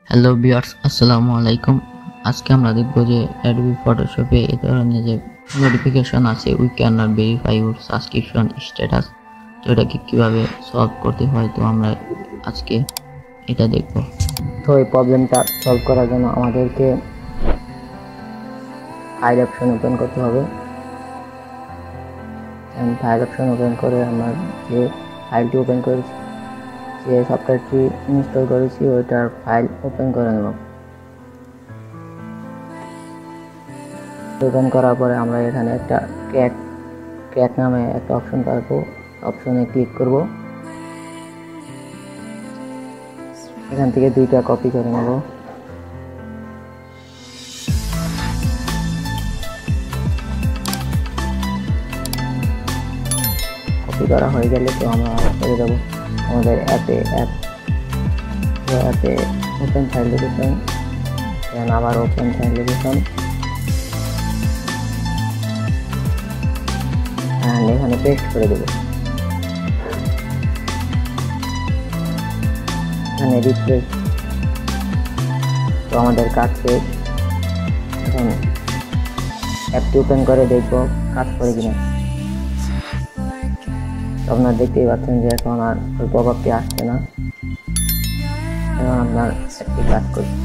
Hello viewers, আসসালামু আলাইকুম। আজকে আমরা দেখব যে অ্যাডোবি ফটোশপে এই ধরনের যে নোটিফিকেশন আছে we can not verify your subscription status, তো এটাকে কীভাবে সলভ করতে হয়, তো আমরা আজকে এটা দেখব। তো এই প্রবলেমটা সলভ করার জন্য আমাদেরকে ফাইল অপশন ওপেন করতে হবে। ফাইল অপশন ওপেন করে আমরা যে ফাইলটি ওপেন করেছি, যে সফটওয়্যারটি ইনস্টল করেছি ওইটার ফাইল ওপেন করে নেব। ওপেন করার পরে আমরা এখানে একটা ক্যাট নামে একটা অপশন পাবো, অপশনে ক্লিক করব। এখান থেকে দুইটা কপি করে নেব। কপি করা হয়ে গেলে তো আমরা চলে যাব আমাদের অ্যাপে ওপেন ফাইল লোকেশন, আবার ওপেন ফাইল লোকেশন, এখানে পেস্ট করে দেব। এখানে রিফ্রেশ, তো আমাদের কাজ শেষ। এখন অ্যাপটি ওপেন করে দেখব কাজ করে কিনা। আপনারা দেখতেই পাচ্ছেন যে এখন আর ওই পপআপটি আসছে না, এখন আপনার অ্যাপটি কাজ করছে।